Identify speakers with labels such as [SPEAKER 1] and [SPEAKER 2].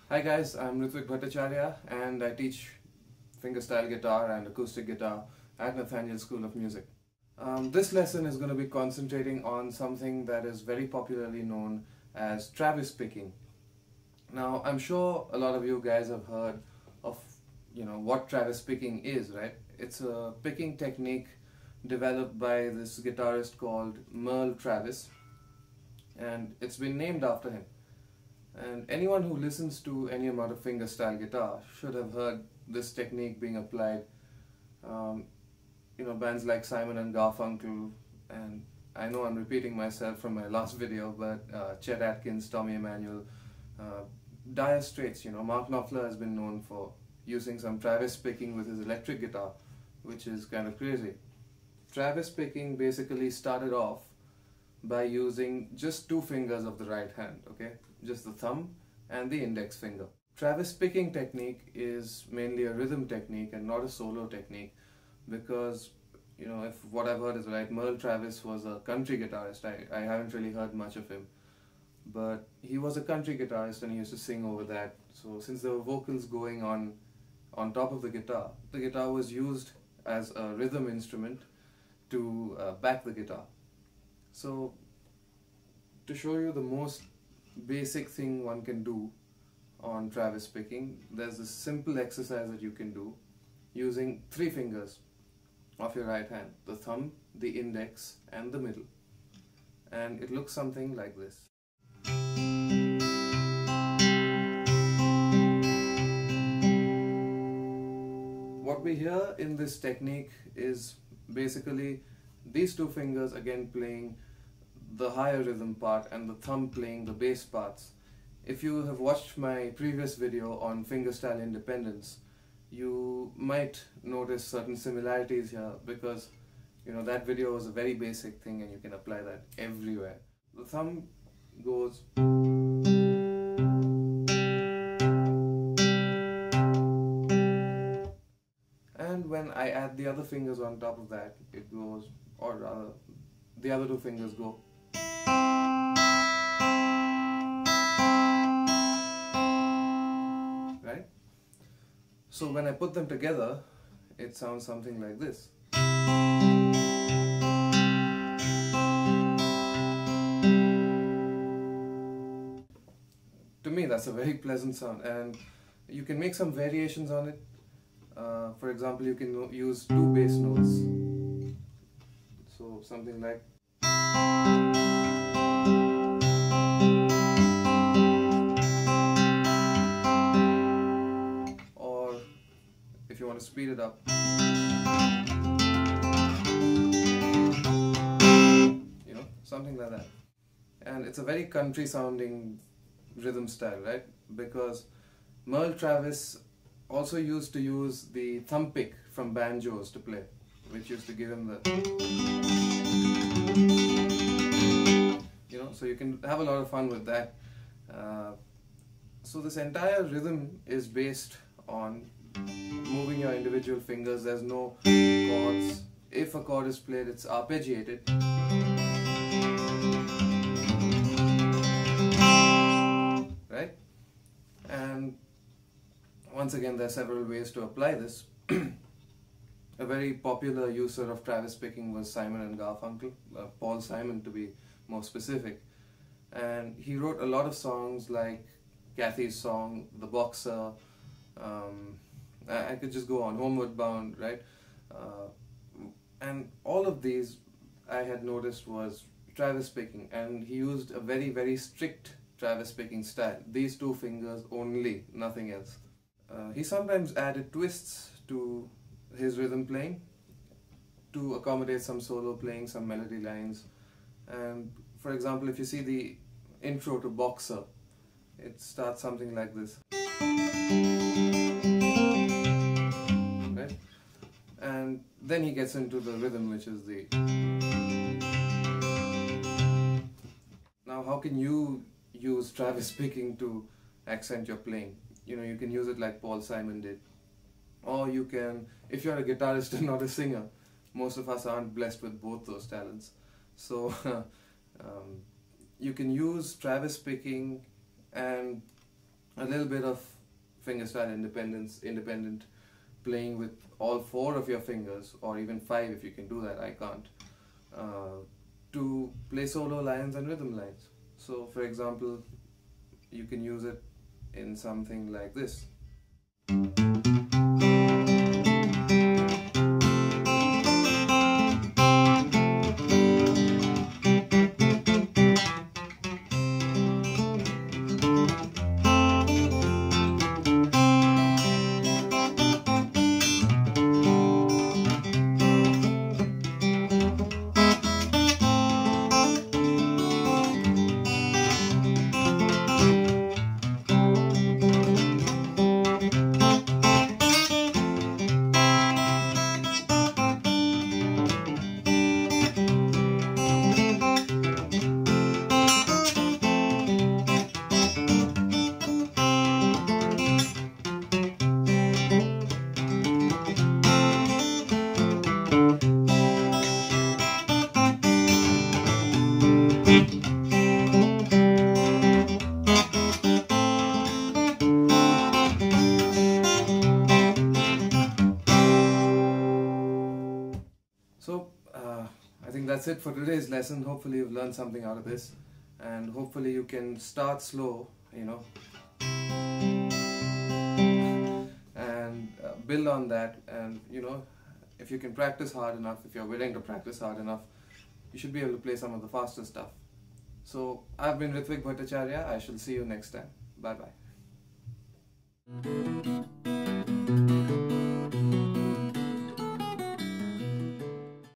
[SPEAKER 1] Hi guys, I'm Ritwik Bhattacharya and I teach fingerstyle guitar and acoustic guitar at Nathaniel School of Music. This lesson is going to be concentrating on something that is very popularly known as Travis picking. Now, I'm sure a lot of you guys have heard of what Travis picking is, right? It's a picking technique developed by this guitarist called Merle Travis, and it's been named after him. And anyone who listens to any amount of fingerstyle guitar should have heard this technique being applied. Bands like Simon and Garfunkel, and I know I'm repeating myself from my last video, but Chet, Atkins, Tommy Emmanuel, Dire Straits, Mark Knopfler has been known for using some Travis picking with his electric guitar, which is kind of crazy. Travis picking basically started off by using just two fingers of the right hand, okay? Just the thumb and the index finger. Travis picking technique is mainly a rhythm technique and not a solo technique because, if what I've heard is right, Merle Travis was a country guitarist. I haven't really heard much of him, but he was a country guitarist and he used to sing over that. So since there were vocals going on top of the guitar was used as a rhythm instrument to back the guitar. So to show you the most basic thing one can do on Travis picking, there's this simple exercise that you can do using three fingers of your right hand, the thumb, the index and the middle, and it looks something like this. What we hear in this technique is basically these two fingers again playing the higher rhythm part and the thumb playing the bass parts. If you have watched my previous video on Fingerstyle Independence, you might notice certain similarities here because that video was a very basic thing and you can apply that everywhere. The thumb goes, and when I add the other fingers on top of that, it goes, or rather the other two fingers go. Right? So when I put them together, it sounds something like this. To me, that's a very pleasant sound, and you can make some variations on it. For example, you can use two bass notes. So something like, or if you want to speed it up, something like that. And it's a very country sounding rhythm style, right? Because Merle Travis also used to use the thumb pick from banjos to play, which used to give him the, so you can have a lot of fun with that. So this entire rhythm is based on moving your individual fingers. There's no chords. If a chord is played, it's arpeggiated. Right? And once again, there are several ways to apply this. A very popular user of Travis picking was Simon and Garfunkel, Paul Simon to be more specific. And he wrote a lot of songs like Kathy's song, The Boxer, I could just go on, Homeward Bound, right? And all of these I had noticed was Travis picking, and he used a very, very strict Travis picking style. These two fingers only, nothing else. He sometimes added twists to his rhythm playing to accommodate some solo playing, some melody lines. And for example, if you see the intro to Boxer, it starts something like this. Right? And then he gets into the rhythm, which is the... Now, how can you use Travis picking to accent your playing? You can use it like Paul Simon did. Or you can, if you're a guitarist and not a singer, most of us aren't blessed with both those talents. So you can use Travis picking and a little bit of fingerstyle independent playing with all 4 of your fingers, or even 5 if you can do that. I can't. To play solo lines and rhythm lines. So for example, you can use it in something like this. So I think that's it for today's lesson. Hopefully you've learned something out of this, and hopefully you can start slow, and build on that. And if you can practice hard enough, if you're willing to practice hard enough, you should be able to play some of the faster stuff. So I've been Ritwik Bhattacharya. I shall see you next time. Bye bye.